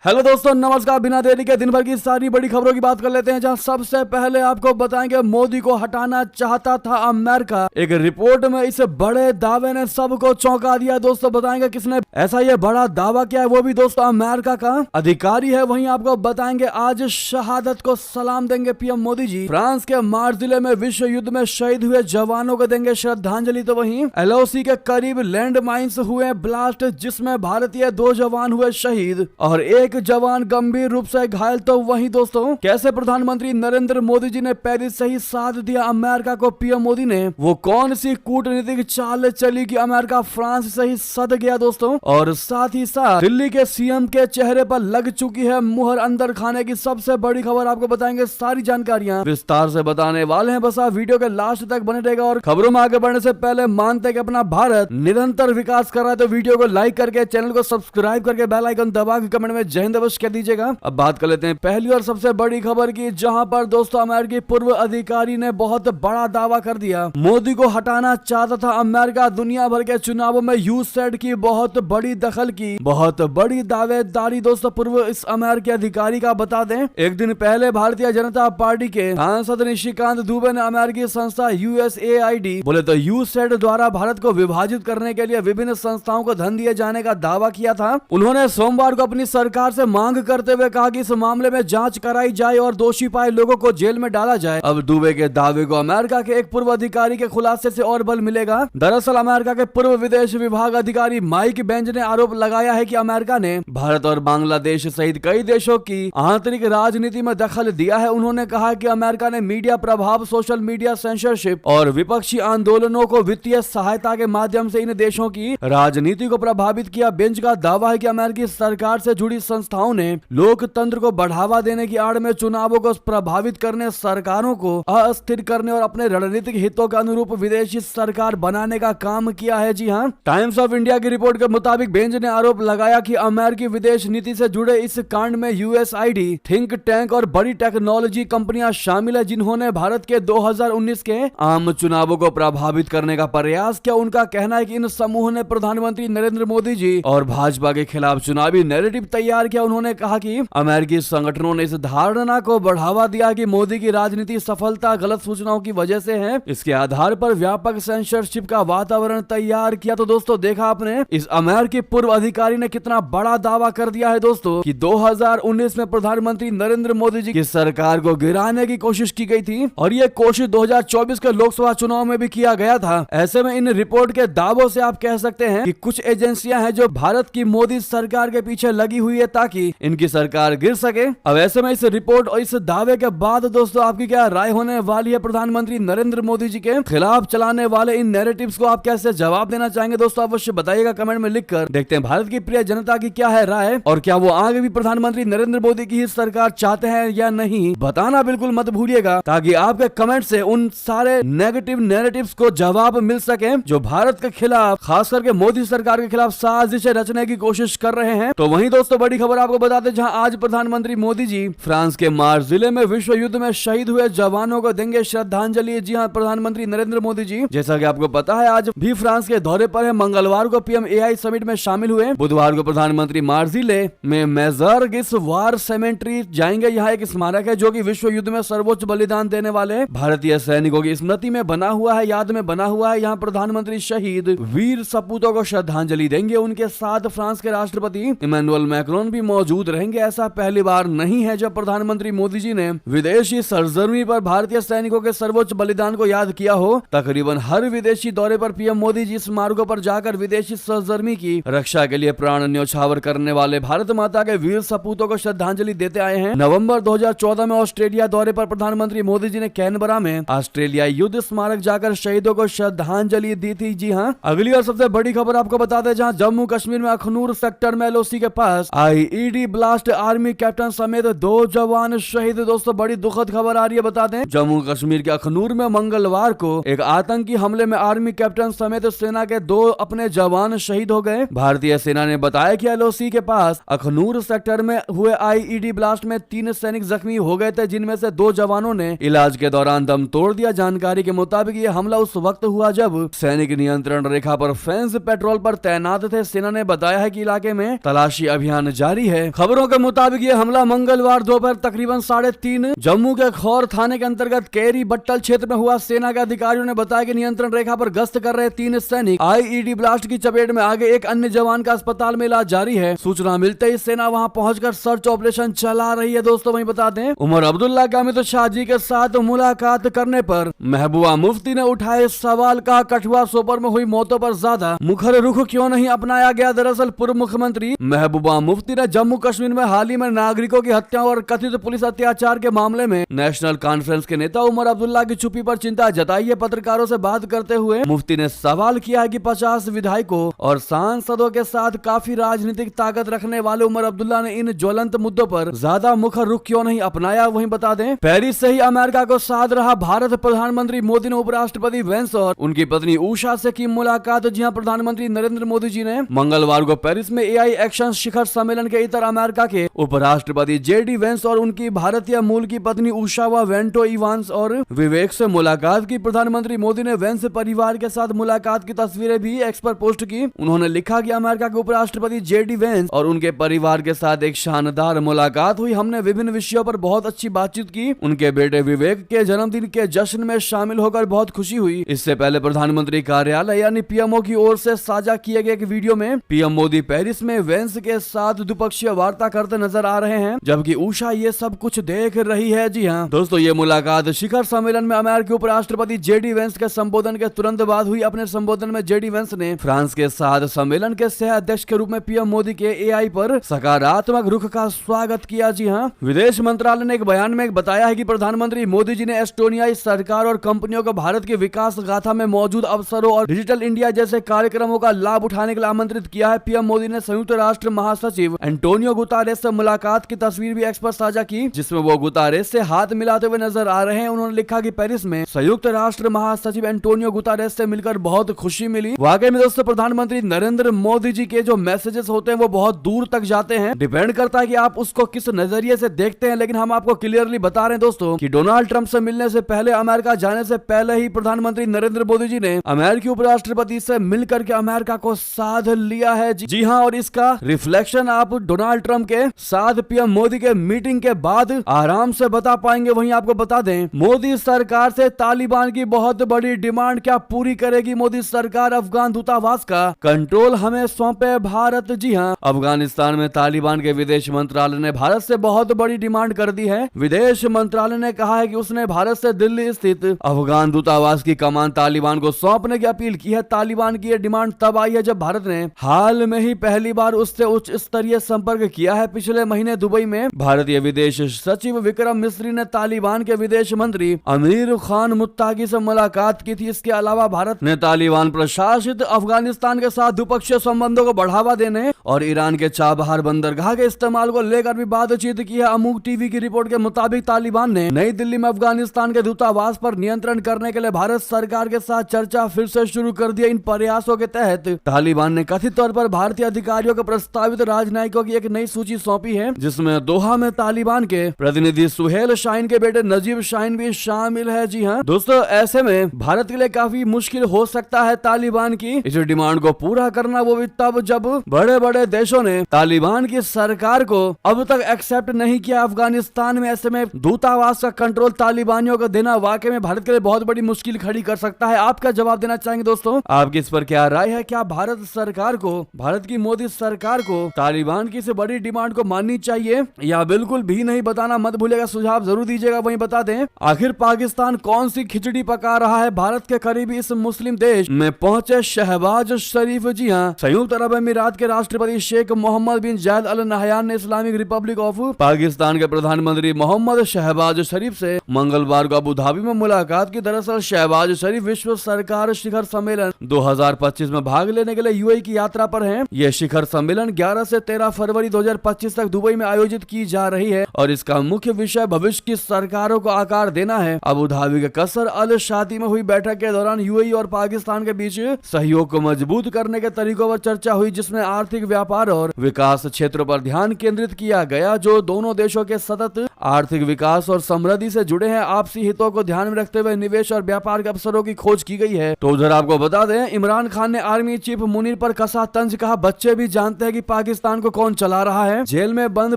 Hello दोस्तों, नमस्कार। बिना देरी के दिन भर की सारी बड़ी खबरों की बात कर लेते हैं, जहां सबसे पहले आपको बताएंगे मोदी को हटाना चाहता था अमेरिका। एक रिपोर्ट में इस बड़े दावे ने सबको चौंका दिया। दोस्तों बताएंगे किसने ऐसा ये बड़ा दावा किया है, वो भी दोस्तों अमेरिका का अधिकारी है। वहीं आपको बताएंगे आज शहादत को सलाम देंगे पीएम मोदी जी। फ्रांस के मार्च जिले में विश्व युद्ध में शहीद हुए जवानों को देंगे श्रद्धांजलि। तो वहीं एलओसी के करीब लैंड माइंस हुए ब्लास्ट, जिसमें भारतीय 2 जवान हुए शहीद और एक जवान गंभीर रूप से घायल। तो वहीं दोस्तों कैसे प्रधानमंत्री नरेंद्र मोदी जी ने पेरिस से ही साथ दिया अमेरिका को पीएम मोदी ने, वो कौन सी कूटनीतिक चाल चली कि अमेरिका फ्रांस से ही सद गया दोस्तों। और साथ ही साथ दिल्ली के सीएम के चेहरे पर लग चुकी है मुहर अंदर खाने की सबसे बड़ी खबर आपको बताएंगे। सारी जानकारियां विस्तार से बताने वाले हैं, बस आप वीडियो के लास्ट तक बने रहेगा। और खबरों में आगे बढ़ने से पहले मानते हैं कि अपना भारत निरंतर विकास कर रहा है, तो वीडियो को लाइक करके चैनल को सब्सक्राइब करके बेल आइकन दबा के कमेंट में जय हिंद अवश्य कह दीजिएगा। अब बात कर लेते हैं पहली और सबसे बड़ी खबर की, जहां पर दोस्तों अमेरिकी पूर्व अधिकारी ने बहुत बड़ा दावा कर दिया। मोदी को हटाना चाहता था अमेरिका। दुनिया भर के चुनावों में यूएसएड की बहुत बड़ी दखल की, बहुत बड़ी दावेदारी दोस्तों पूर्व इस अमेरिकी अधिकारी का। बता दें एक दिन पहले भारतीय जनता पार्टी के सांसद निशिकांत दुबे ने अमेरिकी संस्था यूएसएआईडी बोले तो यूएसएड द्वारा भारत को विभाजित करने के लिए विभिन्न संस्थाओं को धन दिए जाने का दावा किया था। उन्होंने सोमवार को अपनी सरकार से मांग करते हुए कहा कि इस मामले में जांच कराई जाए और दोषी पाए लोगों को जेल में डाला जाए। अब दुबे के दावे को अमेरिका के एक पूर्व अधिकारी के खुलासे से और बल मिलेगा। दरअसल अमेरिका के पूर्व विदेश विभाग अधिकारी माइक बेंज ने आरोप लगाया है कि अमेरिका ने भारत और बांग्लादेश सहित कई देशों की आंतरिक राजनीति में दखल दिया है। उन्होंने कहा कि अमेरिका ने मीडिया प्रभाव, सोशल मीडिया सेंसरशिप और विपक्षी आंदोलनों को वित्तीय सहायता के माध्यम से इन देशों की राजनीति को प्रभावित किया। बेंच का दावा है कि अमेरिकी सरकार से जुड़ी संस्थाओं ने लोकतंत्र को बढ़ावा देने की आड़ में चुनावों को प्रभावित करने, सरकारों को अस्थिर करने और अपने रणनीतिक हितों के अनुरूप विदेशी सरकार बनाने का काम किया है। जी हां, टाइम्स ऑफ इंडिया की रिपोर्ट के मुताबिक बेंच ने आरोप लगाया कि अमेरिकी विदेश नीति से जुड़े इस कांड में यूएसआईडी, थिंक टैंक और बड़ी टेक्नोलॉजी कंपनियां शामिल है, जिन्होंने भारत के 2019 के आम चुनावों को प्रभावित करने का प्रयास किया। उनका कहना है कि इन समूह ने प्रधानमंत्री नरेंद्र मोदी जी और भाजपा के खिलाफ चुनावी नैरेटिव तैयार किया। उन्होंने कहा कि अमेरिकी संगठनों ने इस धारणा को बढ़ावा दिया कि मोदी की राजनीति सफलता गलत सूचनाओं की वजह से है। इसके आधार पर व्यापक सेंसरशिप का वातावरण तैयार किया। तो दोस्तों देखा आपने, इस अमेरिकी पूर्व अधिकारी ने कितना बड़ा दावा कर दिया है दोस्तों कि 2019 में प्रधानमंत्री नरेंद्र मोदी जी की सरकार को गिराने की कोशिश की गई थी और ये कोशिश 2024 के लोकसभा चुनाव में भी किया गया था। ऐसे में इन रिपोर्ट के दावों से आप कह सकते हैं कि कुछ एजेंसियां हैं जो भारत की मोदी सरकार के पीछे लगी हुई है ताकि इनकी सरकार गिर सके। अब ऐसे में इस रिपोर्ट और इस दावे के बाद दोस्तों आपकी क्या राय होने वाली है प्रधानमंत्री नरेंद्र मोदी जी के खिलाफ चलाने वाले इन नैरेटिव्स को आप कैसे जवाब देना चाहेंगे दोस्तों, अवश्य बताइएगा कमेंट में लिखकर। देखते हैं भारत की प्रिय जनता की क्या है राय और क्या वो आगे भी प्रधानमंत्री नरेंद्र मोदी की ही सरकार चाहते हैं या नहीं, बताना बिल्कुल मत भूलिएगा, ताकि आपके कमेंट से उन सारे नेगेटिव नैरेटिव्स को जवाब मिल सके जो भारत के खिलाफ, खास करके मोदी सरकार के खिलाफ साजिशें रचने की कोशिश कर रहे हैं। तो वहीं दोस्तों बड़ी खबर आपको बताते, जहां आज प्रधानमंत्री मोदी जी फ्रांस के मार्च जिले में विश्व युद्ध में शहीद हुए जवानों को देंगे श्रद्धांजलि। जी हां, प्रधानमंत्री नरेंद्र मोदी जी जैसा कि आपको पता है आज भी फ्रांस के दौरे पर है। मंगलवार को पीएम एआई समिट में शामिल हुए। बुधवार को प्रधानमंत्री मार्च जिले में मेजरगिस वार सेमेंट्री जाएंगे। यहाँ एक स्मारक है जो कि विश्व युद्ध में सर्वोच्च बलिदान देने वाले भारतीय सैनिकों की स्मृति में बना हुआ है, याद में बना हुआ है। यहाँ प्रधानमंत्री शहीद वीर सपूतों को श्रद्धांजलि देंगे। उनके साथ फ्रांस के राष्ट्रपति इमैनुअल मैक्रोन भी मौजूद रहेंगे। ऐसा पहली बार नहीं है जब प्रधानमंत्री मोदी जी ने विदेशी सरजमी पर भारतीय सैनिकों के सर्वोच्च बलिदान को याद किया हो। तकरीबन हर विदेशी दौरे पर पीएम मोदी जी स्मारकों पर जाकर विदेशी सरजमी की रक्षा के लिए प्राण न्यौछावर करने वाले भारत माता के वीर सपूतों को श्रद्धांजलि देते आए हैं। नवंबर 2014 में ऑस्ट्रेलिया दौरे पर प्रधानमंत्री मोदी जी ने कैनबरा में ऑस्ट्रेलियाई युद्ध स्मारक जाकर शहीदों को श्रद्धांजलि दी थी। जी हाँ, अगली और सबसे बड़ी खबर आपको बता दें, जहां जम्मू कश्मीर में अखनूर सेक्टर में एलओसी के पास आईईडी ब्लास्ट, आर्मी कैप्टन समेत 2 जवान शहीद। दोस्तों बड़ी दुखद खबर आ रही है, बता दें जम्मू कश्मीर के अखनूर में मंगलवार को एक आतंकी हमले में आर्मी कैप्टन समेत सेना के 2 अपने जवान शहीद हो गए। भारतीय सेना ने बताया कि एलओसी के पास अखनूर सेक्टर में हुए आईईडी ब्लास्ट में 3 सैनिक जख्मी हो गए थे, जिनमें से 2 जवानों ने इलाज के दौरान दम तोड़ दिया। जानकारी के मुताबिक ये हमला उस वक्त हुआ जब सैनिक नियंत्रण रेखा पर फेंस पेट्रोल पर तैनात थे। सेना ने बताया है कि इलाके में तलाशी अभियान जारी जारी है। खबरों के मुताबिक ये हमला मंगलवार दोपहर तकरीबन 3:30 जम्मू के खौर थाने के अंतर्गत केरी बट्टल क्षेत्र में हुआ। सेना के अधिकारियों ने बताया कि नियंत्रण रेखा पर गश्त कर रहे 3 सैनिक आईईडी ब्लास्ट की चपेट में आ गए। एक अन्य जवान का अस्पताल में इलाज जारी है। सूचना मिलते ही सेना वहां पहुंचकर सर्च ऑपरेशन चला रही है। दोस्तों वहीं बता दें, उमर अब्दुल्ला के अमित शाह जी के साथ मुलाकात करने पर महबूबा मुफ्ती ने उठाए सवाल का कठुआ सोपर में हुई मौतों पर ज्यादा मुखर रुख क्यों नहीं अपनाया गया। दरअसल पूर्व मुख्यमंत्री महबूबा मुफ्ती ने जम्मू कश्मीर में हाल ही में नागरिकों की हत्या और कथित पुलिस अत्याचार के मामले में नेशनल कॉन्फ्रेंस के नेता उमर अब्दुल्ला की चुप्पी पर चिंता जताई है। पत्रकारों से बात करते हुए मुफ्ती ने सवाल किया है कि 50 विधायकों और सांसदों के साथ काफी राजनीतिक ताकत रखने वाले उमर अब्दुल्ला ने इन ज्वलंत मुद्दों पर ज्यादा मुखर रुख क्यों नहीं अपनाया। वहीं बता दें, पेरिस से ही अमेरिका को साध रहा भारत। प्रधानमंत्री मोदी ने उपराष्ट्रपति वेंस और उनकी पत्नी उषा से की मुलाकात। जी हां, प्रधानमंत्री नरेंद्र मोदी जी ने मंगलवार को पेरिस में एआई एक्शन शिखर सम्मेलन के इतर अमेरिका के उपराष्ट्रपति जेडी वेंस और उनकी भारतीय मूल की पत्नी उषा व वेंटो इवांस और विवेक से मुलाकात की। प्रधानमंत्री मोदी ने वेंस परिवार के साथ मुलाकात की तस्वीरें भी एक्स पर पोस्ट की। उन्होंने लिखा कि अमेरिका के उपराष्ट्रपति जेडी वेंस और उनके परिवार के साथ एक शानदार मुलाकात हुई। हमने विभिन्न विषयों पर बहुत अच्छी बातचीत की। उनके बेटे विवेक के जन्मदिन के जश्न में शामिल होकर बहुत खुशी हुई। इससे पहले प्रधानमंत्री कार्यालय यानी पीएमओ की ओर से साझा किए गए एक वीडियो में पीएम मोदी पेरिस में वेंस के साथ द्विपक्षीय वार्ता करते नजर आ रहे हैं, जबकि उषा ये सब कुछ देख रही है। जी हाँ दोस्तों, ये मुलाकात शिखर सम्मेलन में अमेरिकी उपराष्ट्रपति जेडी वेंस के संबोधन के तुरंत बाद हुई। अपने संबोधन में जेडी वेंस ने फ्रांस के साथ सम्मेलन के सह अध्यक्ष के रूप में पीएम मोदी के एआई पर सकारात्मक रुख का स्वागत किया। जी हाँ, विदेश मंत्रालय ने एक बयान में बताया है कि प्रधानमंत्री मोदी जी ने एस्टोनियाई सरकार और कंपनियों को भारत की विकास गाथा में मौजूद अवसरों और डिजिटल इंडिया जैसे कार्यक्रमों का लाभ उठाने के लिए आमंत्रित किया है। पीएम मोदी ने संयुक्त राष्ट्र महासचिव एंटोनियो गुतारेस से मुलाकात की तस्वीर भी एक्स पर साझा की, जिसमें वो गुतारेस से हाथ मिलाते हुए नजर आ रहे हैं। उन्होंने लिखा कि पेरिस में संयुक्त राष्ट्र महासचिव एंटोनियो गुतारेस से मिलकर बहुत खुशी मिली। वाकई में दोस्तों, प्रधानमंत्री नरेंद्र मोदी जी के जो मैसेजेस होते हैं वो बहुत दूर तक जाते हैं। डिपेंड करता है कि आप उसको किस नजरिए से देखते हैं, लेकिन हम आपको क्लियरली बता रहे हैं दोस्तों कि डोनाल्ड ट्रंप से मिलने से पहले, अमेरिका जाने से पहले ही प्रधानमंत्री नरेंद्र मोदी जी ने अमेरिकी उपराष्ट्रपति से मिलकर के अमेरिका को साध लिया है। जी हाँ, और इसका रिफ्लेक्शन आप डोनाल्ड ट्रंप के साथ पीएम मोदी के मीटिंग के बाद आराम से बता पाएंगे। वहीं आपको बता दें, मोदी सरकार से तालिबान की बहुत बड़ी डिमांड क्या पूरी करेगी मोदी सरकार। अफगान दूतावास का कंट्रोल हमें सौंपे भारत। जी हाँ, अफगानिस्तान में तालिबान के विदेश मंत्रालय ने भारत से बहुत बड़ी डिमांड कर दी है। विदेश मंत्रालय ने कहा है कि उसने भारत से दिल्ली स्थित अफगान दूतावास की कमान तालिबान को सौंपने की अपील की है। तालिबान की यह डिमांड तब आई है जब भारत ने हाल में ही पहली बार उससे उच्च स्तरीय संपर्क किया है। पिछले महीने दुबई में भारतीय विदेश सचिव विक्रम मिस्री ने तालिबान के विदेश मंत्री अमीर खान मुत्ताकी से मुलाकात की थी। इसके अलावा भारत ने तालिबान प्रशासित अफगानिस्तान के साथ द्विपक्षीय संबंधों को बढ़ावा देने और ईरान के चाबहार बंदरगाह के इस्तेमाल को लेकर भी बातचीत की है। अमूक टीवी की रिपोर्ट के मुताबिक तालिबान ने नई दिल्ली में अफगानिस्तान के दूतावास पर नियंत्रण करने के लिए भारत सरकार के साथ चर्चा फिर से शुरू कर दिया। इन प्रयासों के तहत तालिबान ने कथित तौर पर भारतीय अधिकारियों को प्रस्तावित राजनयिकों की एक नई सूची सौंपी है, जिसमें दोहा में तालिबान के प्रतिनिधि सुहेल शाहीन के बेटे नजीब शाहीन भी शामिल है। जी हाँ दोस्तों, ऐसे में भारत के लिए काफी मुश्किल हो सकता है तालिबान की इस डिमांड को पूरा करना, वो भी तब जब बड़े बड़े देशों ने तालिबान की सरकार को अब तक एक्सेप्ट नहीं किया अफगानिस्तान में। ऐसे में दूतावास का कंट्रोल तालिबानियों को देना वाकई में भारत के लिए बहुत बड़ी मुश्किल खड़ी कर सकता है। आप क्या जवाब देना चाहेंगे दोस्तों? आपकी इस पर क्या राय है? क्या भारत सरकार को, भारत की मोदी सरकार को तालिबान की इस बड़ी डिमांड को माननी चाहिए या बिल्कुल भी नहीं? बताना मत भूलिएगा, सुझाव जरूर दीजिएगा। वहीं बता दें, आखिर पाकिस्तान कौन सी खिचड़ी पका रहा है? भारत के करीबी इस मुस्लिम देश में पहुंचे शहबाज शरीफ। जी हाँ, संयुक्त अरब अमीरात के राष्ट्रपति शेख मोहम्मद बिन जायद अल नहयान ने इस्लामिक रिपब्लिक ऑफ पाकिस्तान के प्रधानमंत्री मोहम्मद शहबाज शरीफ से मंगलवार को अबू धाबी में मुलाकात की। दरअसल शहबाज शरीफ विश्व सरकार शिखर सम्मेलन 2025 में भाग लेने के लिए यूएई की यात्रा पर हैं। यह शिखर सम्मेलन 11 से 13 फरवरी 2025 तक दुबई में आयोजित की जा रही है और इसका मुख्य विषय भविष्य की सरकारों को आकार देना है। अबू धाबी के कसर अल शादी में हुई बैठक के दौरान यूएई और पाकिस्तान के बीच सहयोग को मजबूत करने के तरीकों पर चर्चा हुई, जिसमें आर्थिक, व्यापार और विकास क्षेत्रों पर ध्यान केंद्रित किया गया, जो दोनों देशों के सतत आर्थिक विकास और समृद्धि से जुड़े हैं। आपसी हितों को ध्यान में रखते हुए निवेश और व्यापार के अवसरों की खोज की गई है। तो उधर आपको बता दें, इमरान खान ने आर्मी चीफ मुनीर पर कसा तंज, कहा बच्चे भी जानते हैं कि पाकिस्तान को कौन चला रहा है। जेल में बंद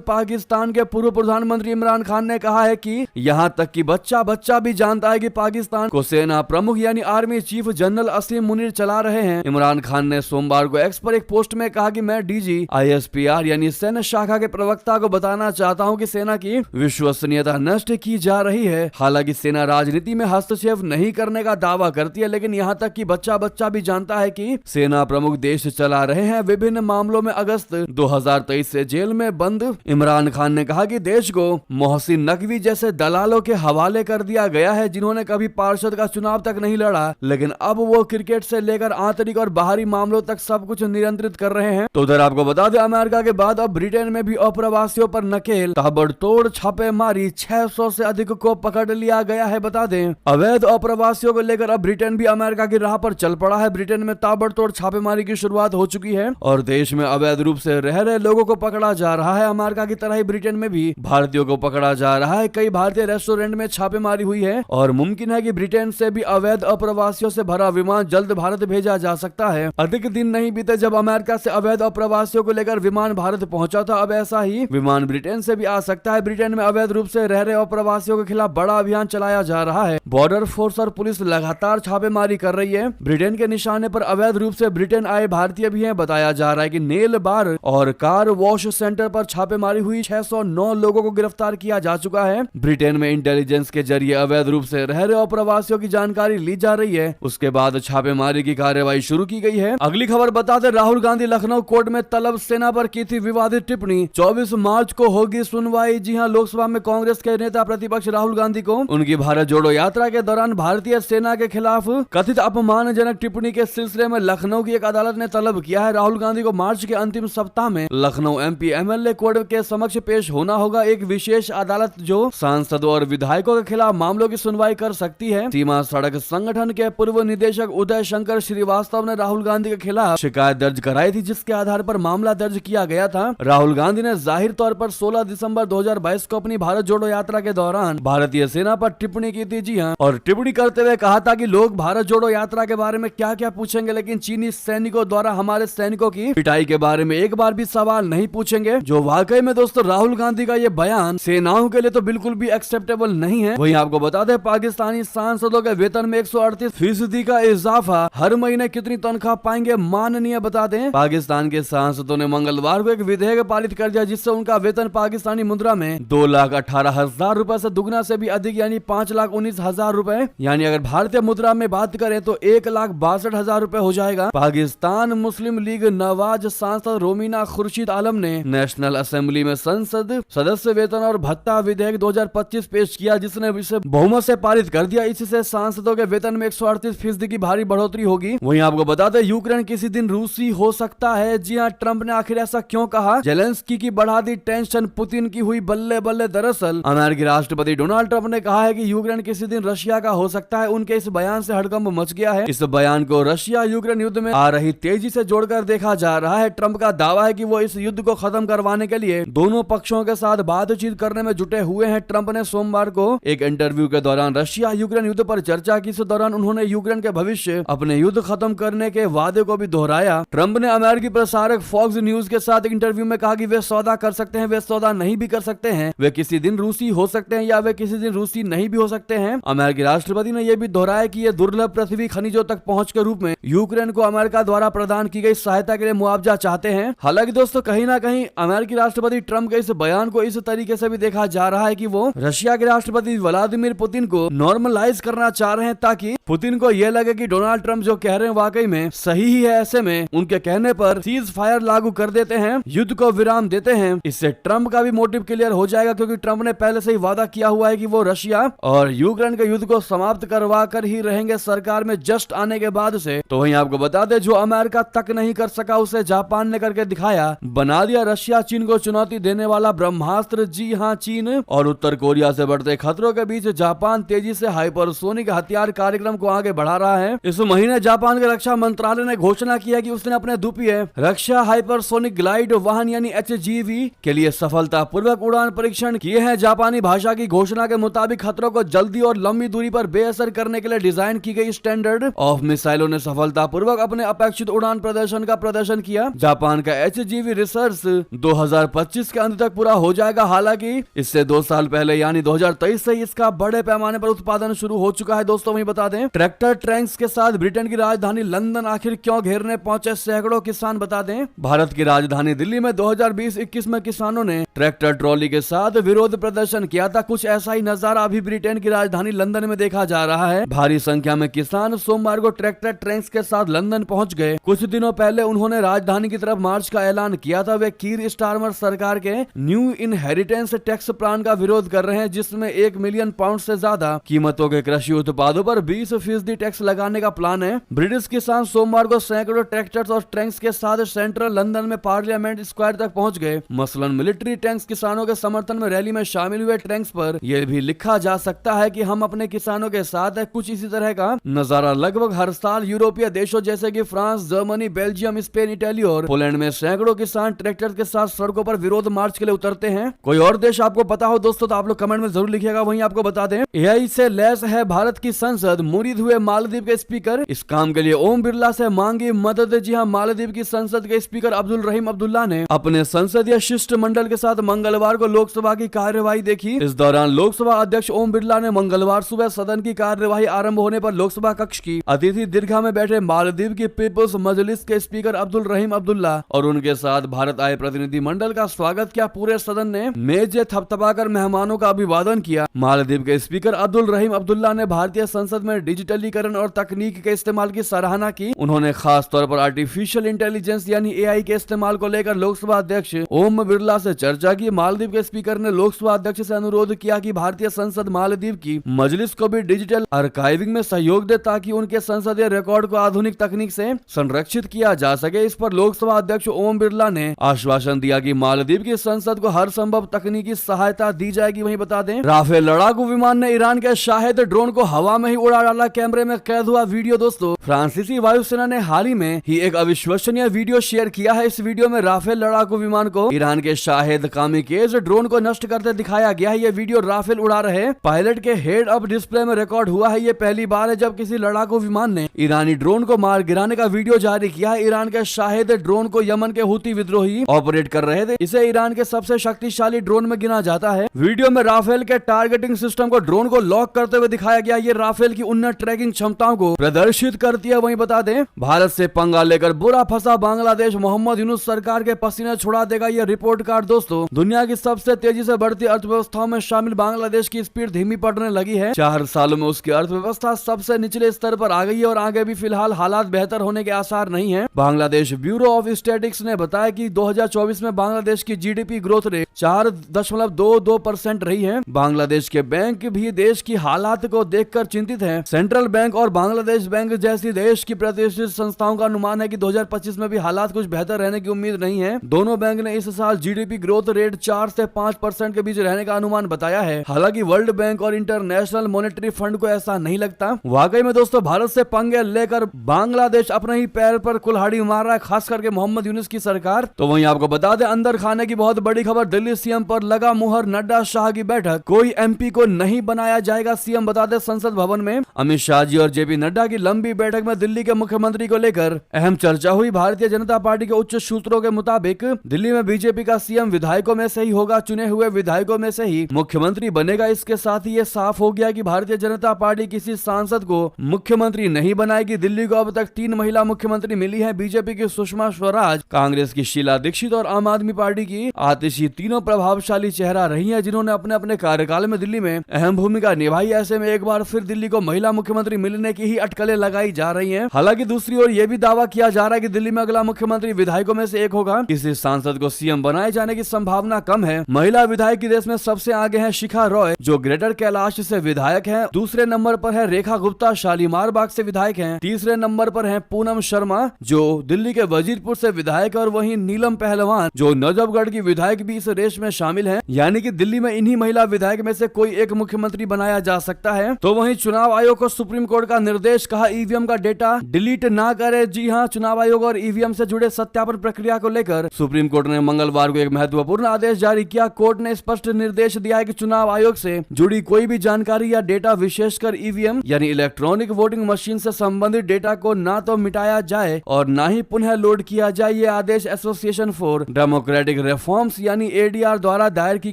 पाकिस्तान के पूर्व प्रधानमंत्री इमरान खान ने कहा है कि यहां तक कि बच्चा भी जानता है कि पाकिस्तान को सेना प्रमुख यानी आर्मी चीफ जनरल असीम मुनीर चला रहे हैं। इमरान खान ने सोमवार को एक्स पर एक पोस्ट में कहा कि मैं डीजी ISPR यानी सैन्य शाखा के प्रवक्ता को बताना चाहता हूं कि सेना की विश्वसनीयता नष्ट की जा रही है। हालांकि सेना राजनीति में हस्तक्षेप नहीं करने का दावा करती है, लेकिन यहां तक कि बच्चा भी जानता है कि सेना प्रमुख देश चला रहे हैं। विभिन्न मामलों में अगस्त 2023 से जेल में बंद इमरान खान ने कहा कि देश को मोहसिन नकवी जैसे दलालों के हवाले कर दिया गया है, जिन्होंने कभी पार्षद का चुनाव तक नहीं लड़ा, लेकिन अब वो क्रिकेट से लेकर आंतरिक और बाहरी मामलों तक सब कुछ नियंत्रित कर रहे हैं। तो उधर आपको बता दें, अमेरिका के बाद अब ब्रिटेन में भी अप्रवासियों पर नकेल, ताबड़तोड़ छापेमारी, 600 से अधिक को पकड़ लिया गया है। बता दें, अवैध अप्रवासियों को लेकर अब ब्रिटेन भी अमेरिका की राह पर चल पड़ा है। ब्रिटेन में ताबड़तोड़ छापेमारी की शुरुआत हो चुकी है और देश में अवैध रूप से रह रहे लोगों को पकड़ा जा रहा है। अमेरिका की तरह ही ब्रिटेन में भी भारतीयों को पकड़ा जा रहा है। कई भारतीय रेस्टोरेंट में छापेमारी हुई है और मुमकिन है कि ब्रिटेन से भी अवैध अप्रवासियों से भरा विमान जल्द भारत भेजा जा सकता है। अधिक दिन नहीं बीते जब अमेरिका से अवैध अप्रवासियों को लेकर विमान भारत पहुंचा था, अब ऐसा ही विमान ब्रिटेन से भी आ सकता है। ब्रिटेन में अवैध रूप से रह रहे अप्रवासियों के खिलाफ बड़ा अभियान चलाया जा रहा है। बॉर्डर फोर्स और पुलिस लगातार छापेमारी कर रही है। ब्रिटेन के निशाने पर अवैध रूप से ब्रिटेन आए भारतीय भी हैं। बताया जा रहा है कि नेल बार और कार वॉश सेंटर पर छापेमारी हुई। 609 लोगों को गिरफ्तार किया जा चुका है। ब्रिटेन में इंटेलिजेंस के जरिए अवैध रूप से रह रहे अप्रवासियों की जानकारी ली जा रही है। उसके बाद छापेमारी की कार्रवाई शुरू की गई है। अगली खबर बता दें, राहुल गांधी लखनऊ कोर्ट में तलब सेना पर की थी विवादित टिप्पणी। 24 मार्च को होगी सुनवाई। जी हां, लोकसभा में कांग्रेस के नेता प्रतिपक्ष राहुल गांधी को उनकी भारत जोड़ो यात्रा के दौरान भारतीय सेना के खिलाफ कथित अपमानजनक टिप्पणी के सिलसिले में लखनऊ की एक अदालत ने तलब किया है। राहुल गांधी को मार्च के अंतिम सप्ताह में लखनऊ MP MLA कोर्ट के समक्ष पेश होना होगा। एक विशेष अदालत जो सांसदों और विधायकों के खिलाफ मामलों की सुनवाई कर सकती है। सीमा सड़क संगठन के पूर्व निदेशक उदय शंकर श्रीवास्तव ने राहुल गांधी के खिलाफ शिकायत दर्ज कराई थी, जिसके आधार पर मामला दर्ज किया गया था। राहुल गांधी ने जाहिर तौर पर 16 दिसंबर 2022 को अपनी भारत जोड़ो यात्रा के दौरान भारतीय सेना पर टिप्पणी की थी। जी हां, और टिप्पणी करते हुए कहा था कि लोग भारत जोड़ो यात्रा के बारे में क्या क्या पूछेंगे, लेकिन चीनी सैनिकों द्वारा हमारे सैनिकों की पिटाई के बारे में एक बार भी सवाल नहीं पूछेंगे। जो वाकई में दोस्तों राहुल गांधी का ये बयान सेनाओं के लिए तो बिल्कुल भी एक्सेप्टेबल नहीं है। वहीं आपको बता दें, पाकिस्तानी सांसदों के वेतन में 138% का इजाफा। हर महीने कितनी तनख्वाह पाएंगे माननीय, बता दें, पाकिस्तान के सांसदों ने मंगलवार को एक विधेयक पारित कर दिया, जिससे उनका वेतन पाकिस्तानी मुद्रा में 2,18,000 रुपए से दुगना से भी अधिक यानी 5,19,000 रुपए, यानी अगर भारतीय मुद्रा में बात करें तो 1,62,000 रुपए हो जाएगा। पाकिस्तान मुस्लिम लीग नवाज सांसद रोमीना खुर्शीद आलम ने नेशनल असेंबली में संसद सदस्य वेतन और भत्ता विधेयक 2025 पेश किया, जिसने इसे बहुमत से पारित कर दिया। इससे सांसदों के वेतन में 138% की भारी बढ़ोतरी होगी। वहीं आपको बता दें, यूक्रेन किसी दिन रूसी हो सकता है। जी हां, ट्रंप ने आखिर ऐसा क्यों कहा? जेलेंस्की की बढ़ा दी टेंशन, पुतिन की हुई बल्ले बल्ले। दरअसल अमेरिकी राष्ट्रपति डोनाल्ड ट्रंप ने कहा है कि यूक्रेन किसी दिन रशिया का हो सकता है। उनके इस बयान से हड़कंप मच गया है। इस बयान को रशिया यूक्रेन युद्ध में आ रही तेजी से जोड़कर देखा जा रहा है। ट्रंप का दावा है कि वो इस युद्ध को खत्म करवाने के लिए दोनों पक्षों के साथ बातचीत करने में जुटे हुए हैं। ट्रंप ने सोमवार को एक इंटरव्यू के दौरान रशिया यूक्रेन युद्ध पर चर्चा की। इस दौरान उन्होंने यूक्रेन के भविष्य, अपने युद्ध खत्म करने के वादे को भी दोहराया। ट्रंप ने अमेरिकी प्रसारक फॉक्स न्यूज के साथ इंटरव्यू में कहा कि वे सौदा कर सकते हैं, वे सौदा नहीं भी कर सकते हैं, वे किसी दिन रूसी हो सकते हैं या वे किसी दिन रूसी नहीं भी हो सकते हैं। अमेरिकी राष्ट्रपति ने यह भी दोहराया कि ये दुर्लभ पृथ्वी खनिजों तक पहुंच के रूप में यूक्रेन को अमेरिका द्वारा प्रदान की गई सहायता के लिए मुआवजा चाहते हैं। हालांकि दोस्तों, कहीं ना कहीं अमेरिकी राष्ट्रपति ट्रंप के इस बयान को इस तरीके से भी देखा जा रहा है कि वो रशिया के राष्ट्रपति व्लादिमीर पुतिन को नॉर्मलाइज करना चाह रहे हैं, ताकि पुतिन को यह लगे कि डोनाल्ड ट्रंप जो कह रहे हैं वाकई में सही ही है। ऐसे में उनके कहने पर सीज फायर लागू कर देते हैं, युद्ध को विराम देते हैं। इससे ट्रंप का भी मोटिव क्लियर हो जाएगा, क्योंकि ट्रंप ने पहले से ही वादा किया हुआ है कि वो रशिया और यूक्रेन के युद्ध को समाप्त करवा कर ही रहेंगे सरकार में जस्ट आने के बाद से। तो वहीं आपको बता दें, जो अमेरिका तक नहीं कर सका उसे जापान ने करके दिखाया। बना दिया रशिया चीन को चुनौती देने वाला ब्रह्मास्त्र। जी हां, चीन और उत्तर कोरिया से बढ़ते खतरों के बीच जापान तेजी से हाइपरसोनिक हथियार कार्यक्रम को आगे बढ़ा रहा है। इस महीने जापान के रक्षा मंत्रालय ने घोषणा की है कि उसने अपने द्वीपीय रक्षा हाइपरसोनिक ग्लाइड वाहन यानी HGV के लिए सफलतापूर्वक उड़ान परीक्षण विश्लेषण किए हैं। जापानी भाषा की घोषणा के मुताबिक खतरों को जल्दी और लंबी दूरी पर बेअसर करने के लिए डिजाइन की गई स्टैंडर्ड ऑफ मिसाइलों ने सफलतापूर्वक अपने अपेक्षित उड़ान प्रदर्शन का प्रदर्शन किया। जापान का HGV रिसर्च 2025 के अंत तक पूरा हो जाएगा। हालांकि इससे 2 साल पहले यानी 2023 से इसका बड़े पैमाने पर उत्पादन शुरू हो चुका है। दोस्तों वही बता दें, ट्रैक्टर ट्रैंक्स के साथ ब्रिटेन की राजधानी लंदन आखिर क्यों घेरने पहुंचे सैकड़ों किसान। बता दें, भारत की राजधानी दिल्ली में 2020-21 में किसानों ने ट्रैक्टर ट्रॉली के साथ विरोध प्रदर्शन किया था। कुछ ऐसा ही नजारा अभी ब्रिटेन की राजधानी लंदन में देखा जा रहा है। भारी संख्या में किसान सोमवार को ट्रैक्टर ट्रैंक्स के साथ लंदन पहुंच गए। कुछ दिनों पहले उन्होंने राजधानी की तरफ मार्च का ऐलान किया था। वे कीर स्टारमर सरकार के न्यू इनहेरिटेंस टैक्स प्लान का विरोध कर रहे हैं, जिसमें 1 मिलियन पाउंड से ज्यादा कीमतों के कृषि उत्पादों पर 20% टैक्स लगाने का प्लान है। ब्रिटिश किसान सोमवार को सैकड़ों ट्रैक्टर्स और टैंक्स के साथ सेंट्रल लंदन में पार्लियामेंट स्क्वायर तक पहुंच गए। मसलन मिलिट्री टैंक्स किसानों के समर्थन में रैली में शामिल हुए। टैंक्स पर यह भी लिखा जा सकता है कि हम अपने किसानों के साथ है। कुछ इसी तरह का नजारा लगभग हर साल यूरोपीय देशों जैसे कि France, Germany, Belgium, Spain, Italy और पोलैंड में सैकड़ों किसान ट्रैक्टर के साथ सड़कों पर विरोध मार्च के लिए उतरते हैं। कोई और देश आपको पता हो दोस्तों तो आप लोग कमेंट में जरूर लिखिएगा। वहीं आपको बता दें, AI से लैस है भारत की संसद, मुरीद हुए मालदीव के स्पीकर। इस काम के लिए ओम बिरला से मांगी मदद। जी हां, मालदीव की संसद के स्पीकर अब्दुल रहीम अब्दुल्ला ने अपने संसदीय शिष्टमंडल के साथ मंगलवार को लोकसभा की कार्यवाही देखी। इस दौरान लोकसभा अध्यक्ष ओम बिरला ने मंगलवार सुबह सदन की कार्यवाही आरंभ होने पर लोकसभा कक्ष की अतिथि दीर्घा में बैठे मालदीव की पीपुल्स मजलिस के स्पीकर अब्दुल रहीम अब्दुल्ला और उनके साथ भारत आए प्रतिनिधि मंडल का स्वागत किया। पूरे सदन ने मेजे थपथपाकर मेहमानों का अभिवादन किया। मालदीव के स्पीकर अब्दुल रहीम अब्दुल्ला ने भारतीय संसद में डिजिटलीकरण और तकनीक के इस्तेमाल की सराहना की। उन्होंने खास तौर पर आर्टिफिशियल इंटेलिजेंस यानी AI के इस्तेमाल को लेकर लोकसभा अध्यक्ष ओम बिरला से चर्चा की। मालदीव के स्पीकर ने लोकसभा अध्यक्ष से अनुरोध किया कि भारतीय संसद मालदीव की मजलिस को भी डिजिटल आर्काइविंग में सहयोग दे ताकि उनके संसदीय रिकॉर्ड को आधुनिक तकनीक से संरक्षित किया जा सके। इस पर लोकसभा अध्यक्ष ओम बिरला ने आश्वासन दिया कि मालदीव की संसद को हर संभव तकनीकी सहायता दी जाएगी। वहीं बता दें, राफेल लड़ाकू विमान ने ईरान के शाहिद ड्रोन को हवा में ही उड़ा डाला। कैमरे में कैद हुआ वीडियो। दोस्तों, फ्रांसीसी वायुसेना ने हाल ही में ही एक अविश्वसनीय वीडियो शेयर किया है। इस वीडियो में राफेल लड़ाकू विमान को ईरान के शाहिद कामिकेज ड्रोन को नष्ट करते दिखाया गया है। ये वीडियो राफेल उड़ा रहे पायलट के हेड अप डिस्प्ले में रिकॉर्ड हुआ है। ये पहली बार है जब किसी लड़ाकू विमान ने ईरानी ड्रोन को मार गिराने का वीडियो जारी किया है। ईरान के शाहिद ड्रोन को यमन के हुती विद्रोही ऑपरेट कर रहे थे। इसे ईरान के सबसे शक्तिशाली ड्रोन में गिना जाता है। वीडियो में राफेल के टारगेटिंग सिस्टम को ड्रोन को लॉक करते हुए दिखाया गया। ये राफेल की उन्नत ट्रैकिंग क्षमताओं को प्रदर्शित करती है। वहीं बता दें, भारत से पंगा लेकर बुरा फंसा बांग्लादेश, मोहम्मद यूनुस सरकार के पसीने छुड़ा देगा ये रिपोर्ट कार्ड। दोस्तों, दुनिया की सबसे तेजी से बढ़ती अर्थव्यवस्थाओं में शामिल बांग्लादेश की स्पीड धीमी पड़ने लगी है। 4 सालों में उसकी अर्थव्यवस्था सबसे निचले स्तर पर आ गई है और आगे भी फिलहाल हालात बेहतर होने के आसार नहीं है। बांग्लादेश ब्यूरो ऑफ स्टैटिस्टिक्स ने बताया कि 2024 में बांग्लादेश की GDP ग्रोथ रेट 4.22% रही है। बांग्लादेश के बैंक भी देश की हालात को देखकर चिंतित हैं। सेंट्रल बैंक और बांग्लादेश बैंक जैसी देश की प्रतिष्ठित संस्थाओं का अनुमान है कि 2025 में भी हालात कुछ बेहतर रहने की उम्मीद नहीं है। दोनों बैंक ने इस साल GDP ग्रोथ रेट 4 से 5% के बीच रहने का अनुमान बताया है। हालांकि वर्ल्ड बैंक और इंटरनेशनल मॉनेटरी फंड को ऐसा नहीं लगता। वाकई में दोस्तों, भारत से पंगे लेकर बांग्लादेश अपने ही पैर पर कुल्हाड़ी मार रहा है, खास करके मोहम्मद यूनुस की सरकार। तो वहीं आपको बता दें, अंदर खाने की बहुत बड़ी खबर, दिल्ली CM पर लगा मुहर, नड्डा शाह की बैठक, कोई MP को नहीं बनाया जाएगा CM। बता दें, संसद भवन में अमित शाह जी और JP नड्डा की लंबी बैठक में दिल्ली के मुख्यमंत्री को लेकर अहम चर्चा हुई। भारतीय जनता पार्टी के उच्च सूत्रों के मुताबिक दिल्ली में बीजेपी का CM विधायकों में से ही होगा, चुने हुए विधायकों में से ही मुख्यमंत्री बनेगा। इसके साथ ही ये साफ हो गया कि भारतीय जनता पार्टी किसी सांसद को मुख्यमंत्री नहीं बनाएगी। दिल्ली को अब तक 3 महिला मुख्यमंत्री मिली है। बीजेपी की सुषमा स्वराज, कांग्रेस की शीला दीक्षित और आम आदमी पार्टी की आतिशी तीनों प्रभावशाली चेहरा रही है, जिन्होंने अपने अपने कार्यकाल में दिल्ली में अहम भूमिका निभाई। ऐसे में एक बार फिर दिल्ली को महिला मुख्यमंत्री मिलने की ही अटकलें लगाई जा रही हैं। हालांकि दूसरी ओर यह भी दावा किया जा रहा है कि दिल्ली में अगला मुख्यमंत्री विधायकों में से एक होगा। किसी सांसद को CM बनाए जाने की संभावना कम है। महिला विधायक की देश में सबसे आगे है शिखा रॉय, जो ग्रेटर कैलाश से विधायक है। दूसरे नंबर पर है रेखा गुप्ता, शालीमार बाग से विधायक हैं। तीसरे नंबर पर है पूनम शर्मा, जो दिल्ली के वजीरपुर से विधायक, और वहीं नीलम पहलवान, जो नजफगढ़ की विधायक, भी इस रेस में शामिल हैं। यानी कि दिल्ली में इन्हीं महिला विधायक में से कोई एक मुख्यमंत्री बनाया जा सकता है। तो वहीं चुनाव आयोग को सुप्रीम कोर्ट का निर्देश, कहा EVM का डेटा डिलीट ना करे। जी हां, चुनाव आयोग और EVM से जुड़े सत्यापन प्रक्रिया को लेकर सुप्रीम कोर्ट ने मंगलवार को एक महत्वपूर्ण आदेश जारी किया। कोर्ट ने स्पष्ट निर्देश दिया है कि चुनाव आयोग से जुड़ी कोई भी जानकारी या डेटा, विशेषकर ईवीएम यानी इलेक्ट्रॉनिक वोटिंग मशीन से संबंधित डेटा को ना तो मिटाया जाए और ना ही पुनः लोड किया जाए। ये आदेश एसोसिएशन फॉर डेमोक्रेटिक रिफॉर्म्स यानी एडीआर द्वारा दायर की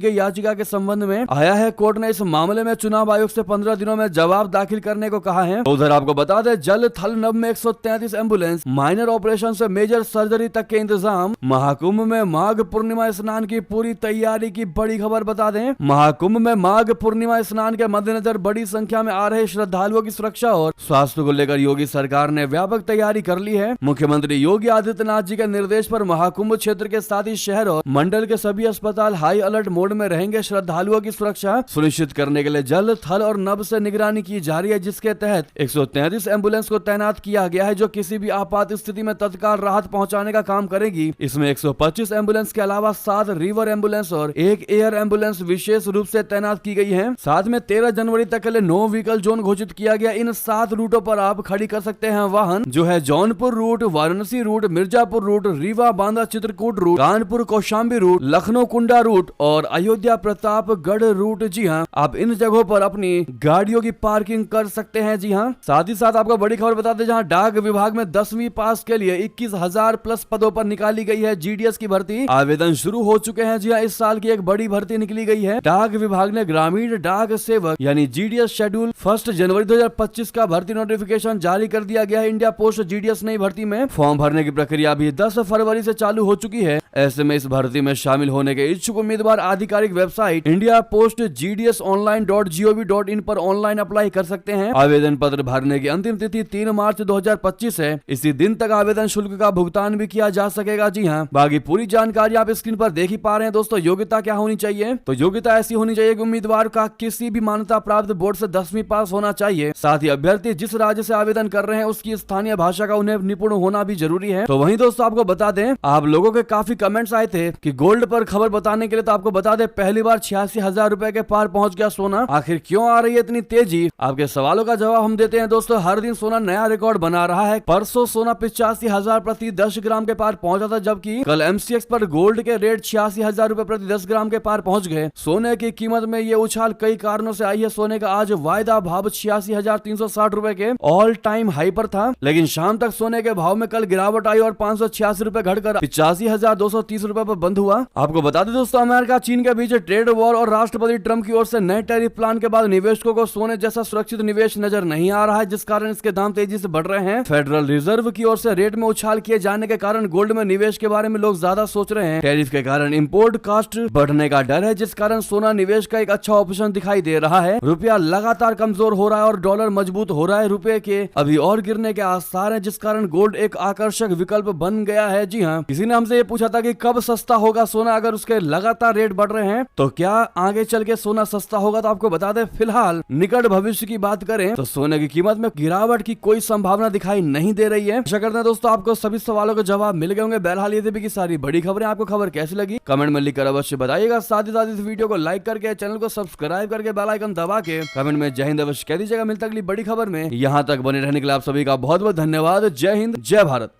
गई याचिका के संबंध में आया है। कोर्ट ने इस मामले में चुनाव आयोग से 15 दिनों में जवाब दाखिल करने को कहा है। उधर आपको बता दें, जल थल नभ में 133 एम्बुलेंस, माइनर ऑपरेशन से मेजर सर्जरी तक के इंतजाम। महाकुंभ में माघ पूर्णिमा स्नान की पूरी तैयारी की बड़ी खबर बता दें। महाकुंभ में माघ पूर्णिमा स्नान के मद्देनजर बड़ी संख्या में आ रहे श्रद्धालुओं की सुरक्षा और स्वास्थ्य को लेकर योगी सरकार ने व्यापक तैयारी कर ली है। मुख्यमंत्री योगी आदित्यनाथ जी के निर्देश पर महाकुंभ क्षेत्र के साथ ही शहर और मंडल के सभी अस्पताल हाई अलर्ट मोड में रहेंगे। श्रद्धालुओं की सुरक्षा सुनिश्चित करने के लिए जल थल और नभ से निगरानी की जा रही है, जिसके तहत 133 एम्बुलेंस को तैनात किया गया है, जो किसी भी आपात स्थिति में तत्काल राहत पहुंचाने का काम करेगी। इसमें 125 एम्बुलेंस के अलावा 7 रिवर एम्बुलेंस और 1 एयर एम्बुलेंस विशेष रूप से तैनात की गई है। साथ में 13 जनवरी तक के लिए नो व्हीकल जोन घोषित किया गया। इन 7 रूटों पर आप खड़ी कर सकते हैं वाहन, जो है Jaunpur route, Varanasi route, Mirzapur route, Rewa Banda Chitrakoot route, Kanpur Kaushambi route, Lucknow Kunda route और अयोध्या प्रतापगढ़ रूट। जी हाँ, आप इन जगहों पर अपनी गाड़ियों की पार्किंग कर सकते हैं। जी हाँ, साथ ही साथ आपको बड़ी खबर बता दें, जहां डाक विभाग में 10वीं पास के लिए 21,000 प्लस पदों पर निकाली गई है जीडीएस की भर्ती। आवेदन शुरू हो चुके हैं। जी हाँ, इस साल की एक बड़ी भर्ती निकली गई है। डाक विभाग ने ग्रामीण डाक सेवक यानी जीडीएस शेड्यूल 1 जनवरी 2025 का भर्ती नोटिफिकेशन जारी कर दिया गया है। इंडिया पोस्ट जीडीएस नई भर्ती में फॉर्म भरने की प्रक्रिया भी 10 फरवरी से चालू हो चुकी है। ऐसे में इस भर्ती में शामिल होने के इच्छुक उम्मीदवार आधिकारिक वेबसाइट इंडिया पोस्ट GDSonline.gov.in पर ऑनलाइन अप्लाई कर सकते हैं। आवेदन पत्र भरने की अंतिम तिथि 3 मार्च 2025 है। इसी दिन तक आवेदन शुल्क का भुगतान भी किया जा सकेगा। जी हाँ, बाकी पूरी जानकारी आप स्क्रीन पर देख ही पा रहे हैं। दोस्तों, योग्यता क्या होनी चाहिए? तो योग्यता ऐसी होनी चाहिए कि उम्मीदवार का किसी भी मान्यता प्राप्त बोर्ड से 10वीं पास होना चाहिए। साथ ही अभ्यर्थी जिस राज्य से आवेदन कर रहे हैं उसकी स्थानीय भाषा का उन्हें निपुण होना भी जरूरी है। तो वहीं दोस्तों, आपको बता दें, आप लोगों के काफी कमेंट्स आए थे कि गोल्ड पर खबर बताने के लिए। तो आपको बता दें, पहली बार 86,000 रुपए के पार पहुंच गया सोना। आखिर क्यों आ रही है इतनी तेजी? आपके सवालों का जवाब हम देते हैं। दोस्तों, हर दिन सोना नया रिकॉर्ड बना रहा है। परसों सोना 85,000 प्रति 10 ग्राम के पार पहुंचा था, जबकि कल MCX पर गोल्ड के रेट 86,000 रुपए प्रति 10 ग्राम के पार पहुंच गए। सोने की कीमत में ये उछाल कई कारणों से आई है। सोने का आज वायदा भाव 86,360 रुपए के ऑल टाइम हाई पर था, लेकिन शाम तक सोने के भाव में कल गिरावट आई और 586 रुपए घटकर 85,230 रुपए पर बंद हुआ। आपको बता दें दोस्तों, अमेरिका चीन के बीच ट्रेड वॉर और राष्ट्रपति ट्रंप की ओर से नए टैरिफ प्लान के बाद निवेशकों को सोने जैसा सुरक्षित निवेश नजर नहीं आ रहा है, जिस कारण इसके दाम तेजी से बढ़ रहे हैं। फेडरल रिजर्व की ओर से रेट में उछाल किए जाने के कारण गोल्ड में निवेश के बारे में लोग ज्यादा सोच रहे हैं। टैरिफ के कारण इंपोर्ट कॉस्ट बढ़ने का डर है, जिस कारण सोना निवेश का एक अच्छा ऑप्शन दिखाई दे रहा है। रुपया लगातार कमजोर हो रहा है और डॉलर मजबूत हो रहा है। रुपए के अभी और गिरने के आसार हैं, जिस कारण गोल्ड एक आकर्षक विकल्प बन गया है। जी हाँ, किसी ने हमसे ये पूछा था कि कब सस्ता होगा सोना अगर उसके लगातार रेट बढ़ रहे हैं, तो क्या आगे चल के सोना सस्ता होगा? तो आपको बता दें, फिलहाल निकट भविष्य की बात करें तो सोने की कीमत में गिरावट की कोई संभावना दिखाई नहीं दे रही है। आशा करते हैं दोस्तों, आपको सभी सवालों के जवाब मिल गए होंगे। बहरहाल ये थी कि सारी बड़ी खबरें। आपको खबर कैसी लगी कमेंट में लिखकर अवश्य बताइएगा। साथ ही साथ इस वीडियो को लाइक करके, चैनल को सब्सक्राइब करके, बेल आइकन दबा के कमेंट में जय हिंद अवश्य कह दीजिएगा। मिलता अगली बड़ी खबर में। यहाँ तक बने रहने के लिए आप सभी का बहुत बहुत धन्यवाद। जय हिंद, जय भारत।